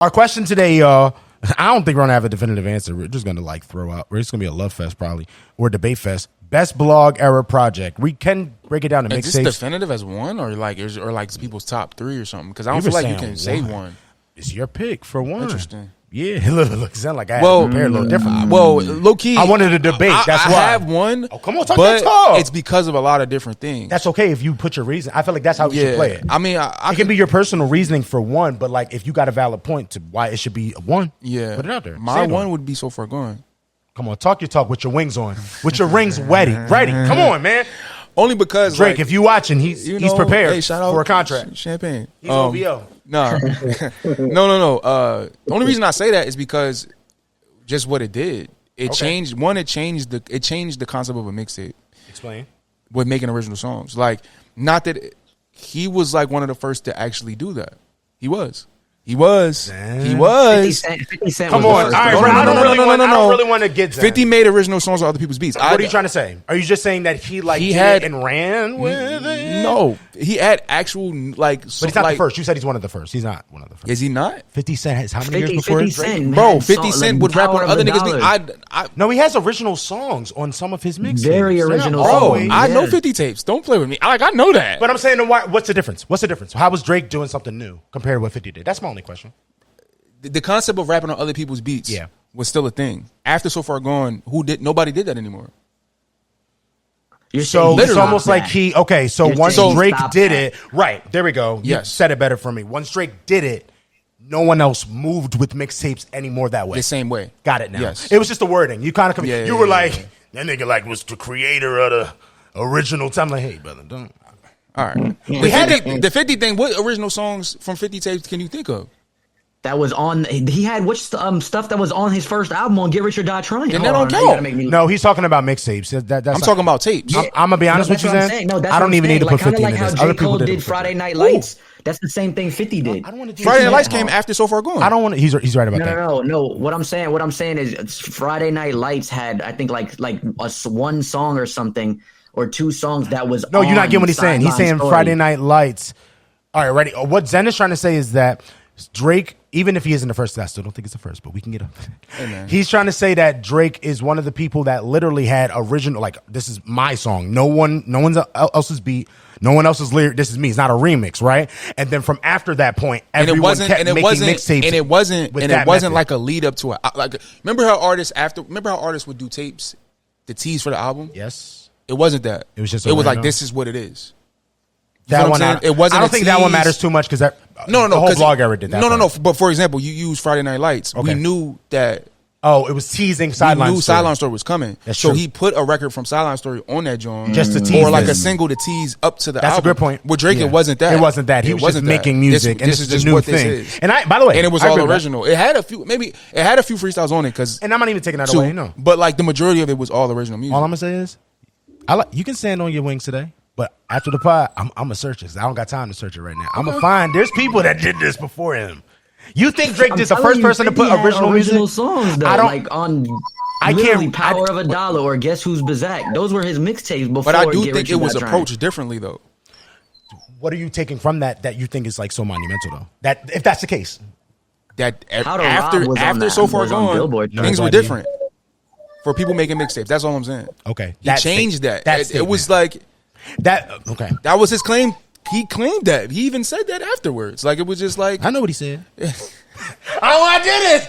Our question today, y'all. I don't think we're gonna have a definitive answer. We're just gonna like throw out. It's gonna be a love fest probably or debate fest. Best blog era project. We can break it down to mixtapes. Is this definitive as one or like people's top three or something? Because I don't feel like you can say one. It's your pick for one. Interesting. Yeah, look, sound like I had to prepare a little differently. Well, low key, I wanted a debate. That's why I have one. Oh, come on, talk that talk. It's because of a lot of different things. That's okay if you put your reason. I feel like that's how we should play it. I mean, it can be your personal reasoning for one, but like if you got a valid point to why it should be one, put it out there. My one would be So Far Gone. Come on, talk your talk with your wings on, with your rings ready. Come on, man. Only because Drake, if you watching, he's prepared for a contract. Champagne. He's OVO. No. The only reason I say that is because just what it did. It changed the concept of a mixtape. Explain. With making original songs. Like, not that he was like one of the first to actually do that. He was. 50 Cent Come on. All right, bro. I don't really want to get that. 50 made original songs on other people's beats. What are you trying to say? Are you just saying that he had and ran with it? No. He had actual like. But he's not the first. You said he's one of the first. He's not one of the first. Is he not? 50 Cent has how many years before? 50 Cent, bro, 50 Cent would rap on other niggas' beats. No, he has original songs on some of his mixtapes. Very original songs. I know 50 tapes. Don't play with me. I know that. But I'm saying, what's the difference? How was Drake doing something new compared to what 50 did? That's my only question. The concept of rapping on other people's beats was still a thing. After So Far Gone, nobody did that anymore. So it's almost like once Drake did it, right, there we go. Yes. You said it better for me. Once Drake did it, no one else moved with mixtapes anymore that way. The same way. Got it now. Yes. It was just the wording. You kind of you were like, that nigga like was the creator of the original time. Like, hey, brother, don't. All right. The 50 thing, what original songs from 50 tapes can you think of? That was on. He had stuff that was on his first album on Get Rich or Die Trying. Then that don't count. No, he's talking about mixtapes. I'm talking about tapes. I'm gonna be honest with you, Zan. No, that's I don't even need to put 50 in this. Other people did Friday Night Lights. That's the same thing 50 did. Friday Night Lights came after So Far Gone. I don't want to. He's right about that. No. What I'm saying is Friday Night Lights had I think like one song or something or two songs that was. No, you're not getting what he's saying. He's saying Friday Night Lights. All right, ready. What Zen is trying to say is that Drake, even if he isn't the first, I still don't think it's the first, but we can get him. Hey, he's trying to say that Drake is one of the people that literally had original, like, this is my song. No one else's beat, no one else's lyric. This is me. It's not a remix, right? And then from after that point, everyone kept making mixtapes. And it wasn't like a lead up to it. Like, remember how artists would do tapes, the tease for the album? Yes. It wasn't that. It was just. It was like, this is what it is. That one, it wasn't. I don't think that one matters too much because the whole blog era did that. No. But for example, you use Friday Night Lights. Okay. We knew that. Oh, it was teasing Sideline. We knew Story. Sideline Story was coming. That's so true. He put a record from Sideline Story on that joint, just to tease, or like a single to tease up to the album. That's a good point. With Drake, it wasn't that. It wasn't that. He was just making music, and this is just new thing. And by the way, and it was all original. It had a few freestyles on it and I'm not even taking that away. No, but like the majority of it was all original music. All I'm gonna say is, you can stand on your wings today. But after the pod, I'm gonna search this. I don't got time to search it right now. I'm gonna find. There's people that did this before him. You think Drake is the first person to put original songs? Though, I don't like on. I can't. Power of a Dollar or Guess Who's Back. Those were his mixtapes before. But I do think it was approached differently though. What are you taking from that you think is like so monumental though? That if that's the case, that after So Far Gone, things were different for people making mixtapes. That's all I'm saying. Okay, he changed that. It was like. Okay. That was his claim. He claimed that. He even said that afterwards. Like it was just like I know what he said. I did it.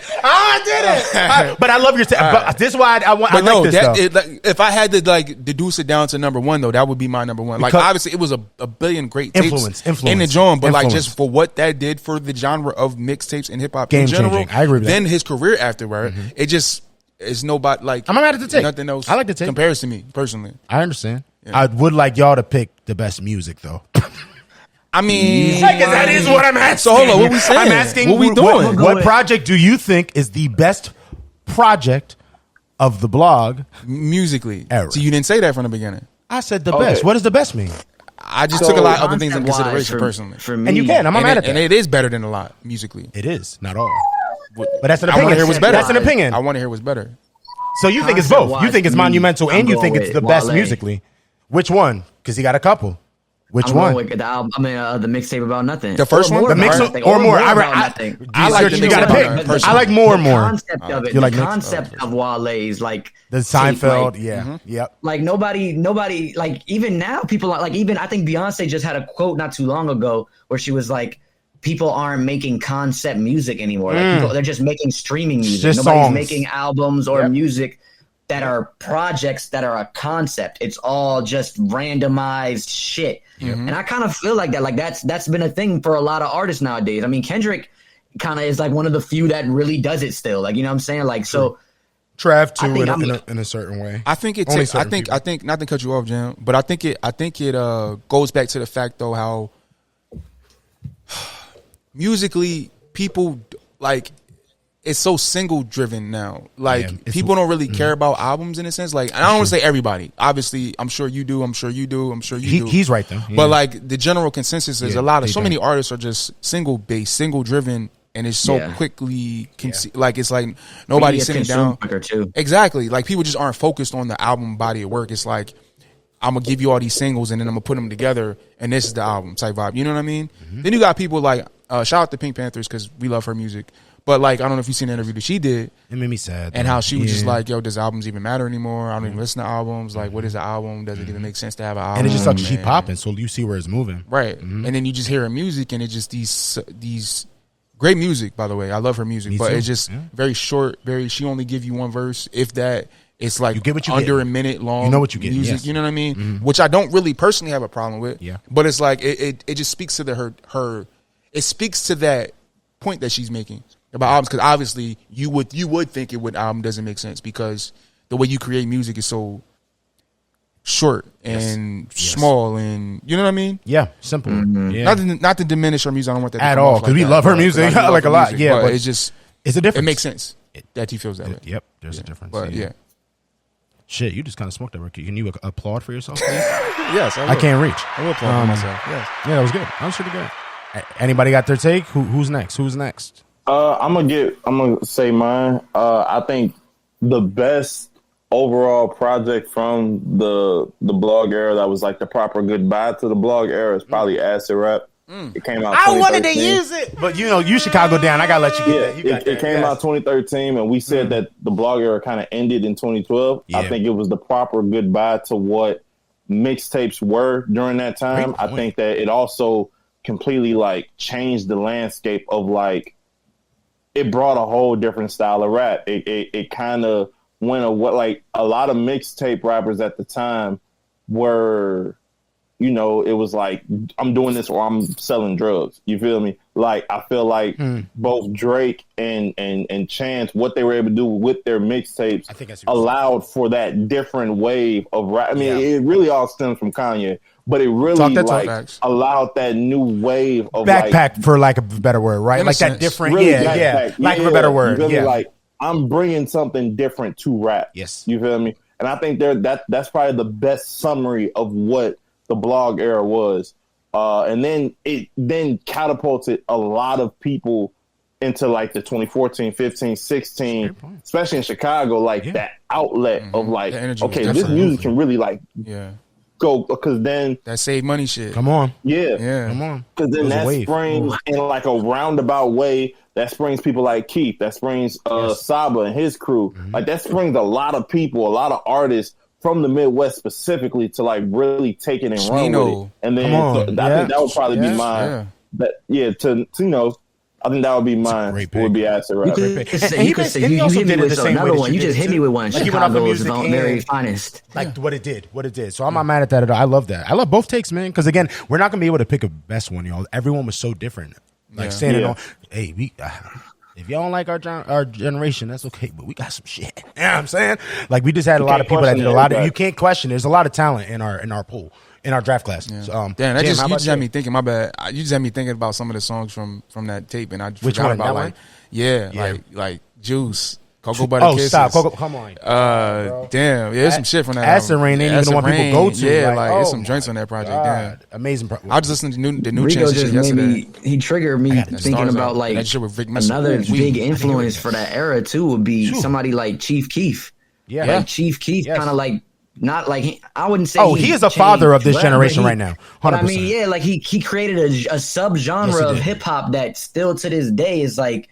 But I love your. But this is why I like this. If I had to like deduce it down to number one though, that would be my number one. Like obviously, it was a billion great tapes in the genre, but like just for what that did for the genre of mixtapes and hip hop in general, I agree with then his career afterward, it just is nobody like. I'm mad at the tape. Nothing else. I like the tape. Compares to me personally. I understand. Yeah. I would like y'all to pick the best music, though. I mean, that is what I'm asking. So hold on, what we saying? I'm asking, what we doing? What project do you think is the best project of the blog musically? Era. So you didn't say that from the beginning. I said the best. What does the best mean? I just took a lot of other things into consideration personally. For me, and you can. I'm not mad at that. And it is better than a lot musically. It is not all, but that's an opinion. I want to hear what's better. That's an opinion. I want to hear what's better. So you think it's both? You think it's monumental, and you think it's the best musically? Which one? Because he got a couple. Which I'm one? Going with the album. I mean, the mixtape about nothing. The first one, the mix or more. I like the you gotta pick. I like more and more. The concept of it. The concept of Wale's like the Seinfeld. Yep. Like nobody. Like even now, people like even I think Beyonce just had a quote not too long ago where she was like, "People aren't making concept music anymore. Like they're just making streaming music. Just Nobody's songs. making albums or music." That are projects that are a concept. It's all just randomized shit. And I kind of feel like that. Like that's been a thing for a lot of artists nowadays. I mean, Kendrick kind of is like one of the few that really does it still. Like, you know what I'm saying? Like, so Trav too in a certain way. I think I think not to cut you off, Jam, but I think it goes back to the fact though how musically people like it's so single driven now. Like people don't really care about albums in a sense. Like, and I don't want to say everybody. Obviously, I'm sure you do. I'm sure you do. I'm sure you do. He's right though. But like the general consensus is so many artists are just single based, single driven, and it's so quickly like it's like nobody's sitting down. Exactly. Like people just aren't focused on the album body of work. It's like I'm gonna give you all these singles and then I'm gonna put them together and this is the album type vibe. You know what I mean? Then you got people like shout out to Pink Panthers because we love her music. But like I don't know if you've seen the interview that she did. It made me sad. And how she was just like, yo, does albums even matter anymore? I don't even listen to albums. Like, what is an album? Does it even make sense to have an album? And it just starts to keep popping, so you see where it's moving. Right. And then you just hear her music and it's just these great music, by the way. I love her music. But it's just very short, she only give you one verse, if that. It's like you get what you under a minute long. You know what you get. Music, you know what I mean? Which I don't really personally have a problem with. Yeah. But it's like it just speaks to her it speaks to that point that she's making about albums, because obviously you would think album doesn't make sense because the way you create music is so short and small, and you know what I mean? Yeah, simple. Yeah. Not to diminish her music. I don't want that at all because we love her music like a lot. Yeah, but it's just it's a difference. It makes sense that he feels that way. Yep, there's a difference. But yeah. Shit, you just kind of smoked that record. Can you applaud for yourself, please? Yes, I can't reach. I will applaud for myself. Yes. Yeah, that was good. That was pretty good. Anybody got their take? Who's next? I'm gonna say mine. I think the best overall project from the blog era that was like the proper goodbye to the blog era is probably Acid Rap. It came out. I wanted to use it, but you Chicago down. I gotta let you get that. It came out 2013, and we said that the blog era kind of ended in 2012. I think it was the proper goodbye to what mixtapes were during that time. I think that it also completely like changed the landscape of like it brought a whole different style of rap. It kind of went like a lot of mixtape rappers at the time were, you know, it was like I'm doing this or I'm selling drugs. You feel me? Like I feel like both Drake and Chance, what they were able to do with their mixtapes allowed for that different wave of rap. I mean, it really all stems from Kanye. But it really allowed that new wave of backpack, for lack of a better word, right? Like that different, really lack of a better word. Like I'm bringing something different to rap. Yes, you feel me? And I think that's probably the best summary of what the blog era was. And then it catapulted a lot of people into like the 2014, 15, 16, especially in Chicago, like that outlet of like, okay, this music can really like go, because then that save money shit. Come on. Yeah. Come on. Because then that springs in like a roundabout way. That springs people like Keith. That springs Saba and his crew. Like that springs a lot of people, a lot of artists from the Midwest specifically to like really take it and run with it. And then I think that would probably be mine. I think that would be mine. Would be Acid Rap. You hit me with another one. You just hit me with one. Like Chicago's very finest. Like what it did. So I'm not mad at that at all. I love that. I love both takes, man. Because again, we're not gonna be able to pick a best one, y'all. Everyone was so different. Like saying it on, hey, if y'all don't like our generation, that's okay. But we got some shit. You know what I'm saying? Like we just had a lot of people that did a lot of. You can't question. There's a lot of talent in our pool. In our draft class. Yeah. So, damn, you just had me thinking. My bad. You just had me thinking about some of the songs from that tape, and I forgot about like Juice, Cocoa Butter Kisses. Oh, stop, Cocoa, come on. Damn, there's some shit from that. Acid Rain ain't even the one people go to. Yeah, like there's some joints on that project. Damn, amazing. I was listening to the new Chance shit yesterday. He triggered me thinking about like another big influence for that era too would be somebody like Chief Keef. Yeah, like Chief Keef kind of like Not like I wouldn't say. Oh, he is a father of this generation right now. 100%. But I mean, yeah, like he created a subgenre of hip hop that still to this day is like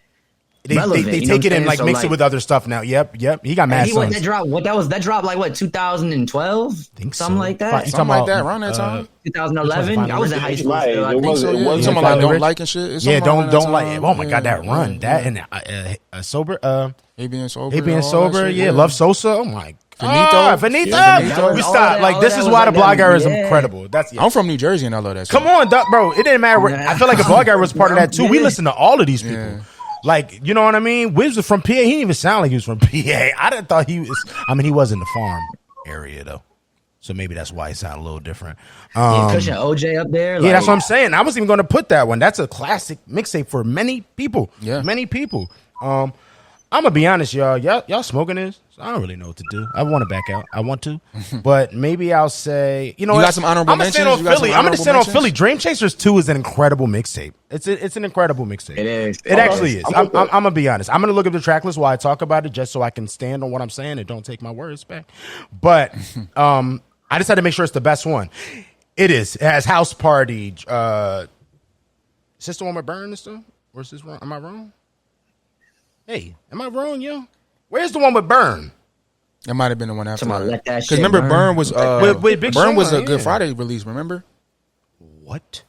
relevant. They take it and like mix it with other stuff now. Yep. He got mad songs. That dropped like what 2012, something like that. Something like that around that time. 2011. I was in high school. It was something like don't like and shit. Yeah, don't like. Oh my god, that run, that and sober. He being sober. Yeah, Love Sosa. Oh my. Finito. We stop. Like this is why the blog era is incredible. I'm from New Jersey and I love that shit. Come on, bro. It didn't matter. I feel like the blog era was part of that too. We listen to all of these people. Like, you know what I mean? Wiz was from PA. He didn't even sound like he was from PA. I didn't thought he was. I mean, he was in the farm area though, so maybe that's why he sounded a little different. Pushing OJ up there. Yeah, that's what I'm saying. I wasn't even going to put that one. That's a classic mixtape for many people. Yeah, many people. I'm gonna be honest, y'all. Y'all smoking this? So I don't really know what to do. I want to back out. I want to, but maybe I'll say, you know, you got some honorable mentions. I'm gonna stand on Philly. Dream Chasers 2 is an incredible mixtape. It's an incredible mixtape. It is. It actually is. I'm gonna be honest. I'm gonna look at the track list while I talk about it, just so I can stand on what I'm saying and don't take my words back. But I just had to make sure it's the best one. It is. It has House Party. Is this the one with Burn and stuff? Or is this wrong? Am I wrong? Hey, am I wrong, yo? Where's the one with Burn? It might have been the one after that. Because remember, Burn was Big Burn was a Sean, Good Friday release. Remember? What?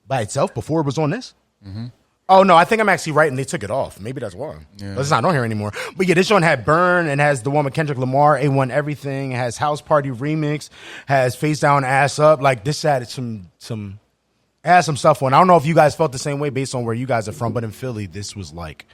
By itself before it was on this? Mm-hmm. Oh no, I think I'm actually right, and they took it off. Maybe that's why. Yeah. But it's not on here anymore. But yeah, this one had Burn and has the one with Kendrick Lamar, A1 Everything. It has House Party Remix, has Face Down Ass Up. Like this had some stuff on. I don't know if you guys felt the same way based on where you guys are from, but in Philly, this was like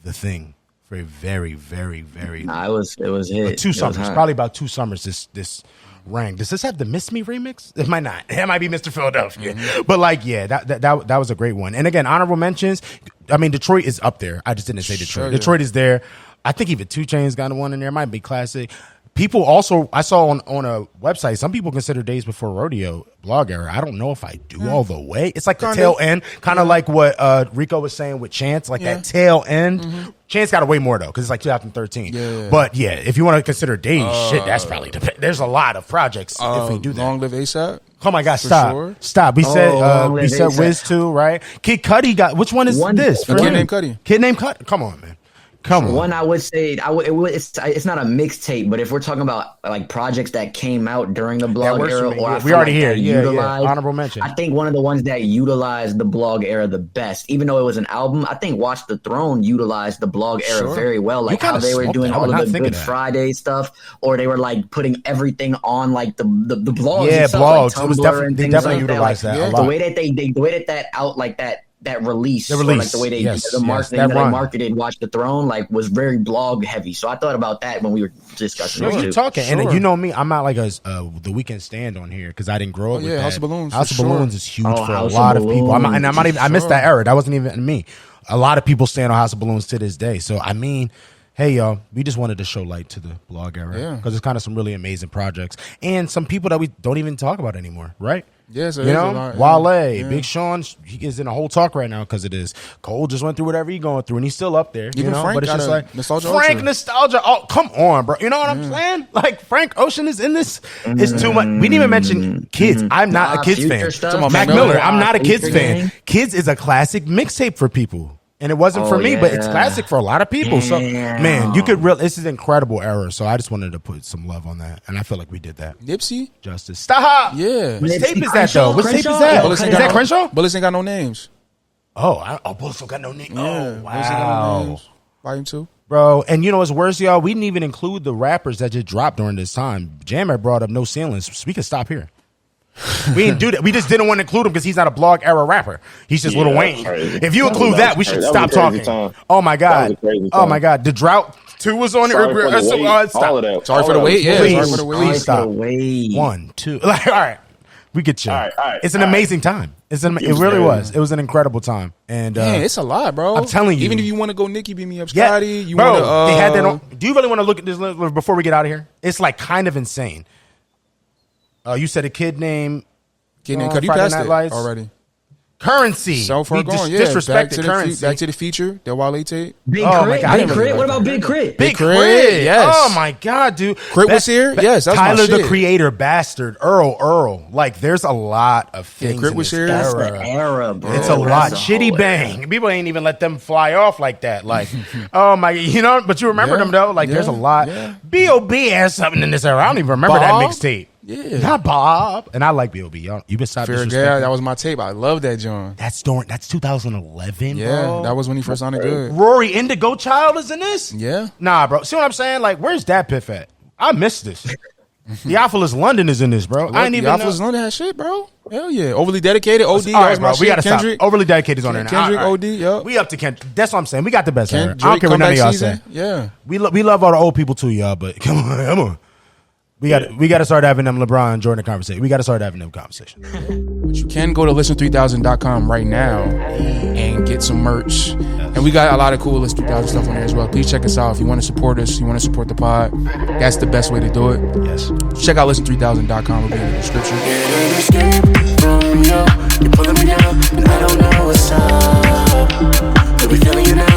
the thing for a very, very, very. Nah, it was hit. 2 summers, probably about 2 summers. This rang. Does this have the Miss Me remix? It might not. It might be Mr. Philadelphia. Mm-hmm. But like, yeah, that was a great one. And again, honorable mentions. I mean, Detroit is up there. I just didn't say Detroit. Sure, yeah. Detroit is there. I think even 2 Chainz got one in there. It might be classic. People also, I saw on a website, some people consider Days Before Rodeo blog era. I don't know if I do all the way. It's like the tail end, kind of like what Rico was saying with Chance, like that tail end. Mm-hmm. Chance got way more though, because it's like 2013. Yeah. But yeah, if you want to consider Days, that's probably there's a lot of projects if we do that. Long Live ASAP. Oh my God! Stop! We said Wiz too, right? Kid Cudi got which one is this? Kid Named Cudi. Kid Named Cudi. Come on, man. Come on. One I would say it's not a mixtape, but if we're talking about like projects that came out during the blog era, or we already here, honorable mention. I think one of the ones that utilized the blog era the best, even though it was an album, I think Watch the Throne utilized the blog era very well, like how they were doing all of the Good Friday stuff, or they were like putting everything on like the blogs. Yeah, blogs. Like it was definitely utilized that a lot. The way that out like that release, or like the way they marketed Watch the Throne, like was very blog heavy. So I thought about that when we were discussing. You're talking, and you know me, I'm not like the Weekend Stand on here because I didn't grow up with that. House of Balloons. House of Balloons is huge for a lot of people. I missed that era. That wasn't even me. A lot of people stand on House of Balloons to this day. So I mean, hey y'all, we just wanted to show light to the blog era because it's kind of some really amazing projects and some people that we don't even talk about anymore, right? Yes, you know, Wale, Big Sean, he is in a whole talk right now because it is. Cole just went through whatever he's going through, and he's still up there. Even you know, Frank, but it's just like nostalgia. Nostalgia. Oh, come on, bro. You know what I'm saying? Like Frank Ocean is in this. It's too much. We didn't even mention Kids. I'm not a Kids fan. Mac Miller. I'm not a Kids fan. Kids is a classic mixtape for people. And it wasn't for me, but it's classic for a lot of people. So, man, you could this is an incredible era. So I just wanted to put some love on that, and I feel like we did that. Nipsey, Justice, stop. Yeah, which tape is that though? Which tape is that? Is that Crenshaw? Bullets ain't got no names. Bullets don't got no names. Yeah, oh wow, Volume 2. Bro, and you know what's worse, y'all? We didn't even include the rappers that just dropped during this time. Jammer brought up No Ceilings. So we can stop here. We didn't do that. We just didn't want to include him because he's not a blog era rapper. He's just Lil Wayne. If you include that, we should stop talking. Oh my God. Oh my God. The Drought 2 was on it. Sorry for the wait. Yeah. Please stop. 1, 2. Like, all right. We get chill. All right. It's an amazing time. It really was. It was an incredible time. And it's a lot, bro. I'm telling you. Even if you want to go Nicki Beat Me Up Scotty, you want to they had that on. Do you really want to look at this before we get out of here? It's like kind of insane. You said a kid named Cudi. You passed it already. Currency. So far gone, disrespected Currency. Back to the Future, that Wale tape. Big Crit. What about Big Crit? Big Crit. Yes. Oh my God, dude. Crit was here. Yes, that's Tyler my shit. the Creator, Bastard, Earl. Like, there's a lot of things. Crit was here. That's the era, bro. It's a lot. Shitty Bang. People ain't even let them fly off like that. Like, oh my, but you remember them though. Like, there's a lot. B.O.B. has something in this era. I don't even remember that mixtape. Yeah, not Bob. And I like B.O.B. You been stop disrespecting. Yeah, that was my tape. I love that, John. That's 2011. Yeah, bro. That was when he first sounded good. Rory Indigo Child is in this. Yeah, nah, bro. See what I'm saying? Like, where's that Piff at? I missed this. Theophilus London is in this, bro. I ain't even know. Theophilus London has shit, bro. Hell yeah. Overly Dedicated, OD. All right, bro. We gotta stop. Overly Dedicated on there now. Kendrick, OD. Yep. We up to Kendrick. That's what I'm saying. We got the best era. I don't care what none of y'all say. Yeah. We love all the old people too, y'all. But come on. We got to start having them LeBron Jordan conversation. We got to start having them conversations. But you can go to listen3000.com right now and get some merch. Yes. And we got a lot of cool Listen 3000 stuff on there as well. Please check us out. If you want to support us, you want to support the pod, that's the best way to do it. Yes. Check out listen3000.com. It'll be in the description. You're pulling me down, and I don't know what's up. But we feeling you now.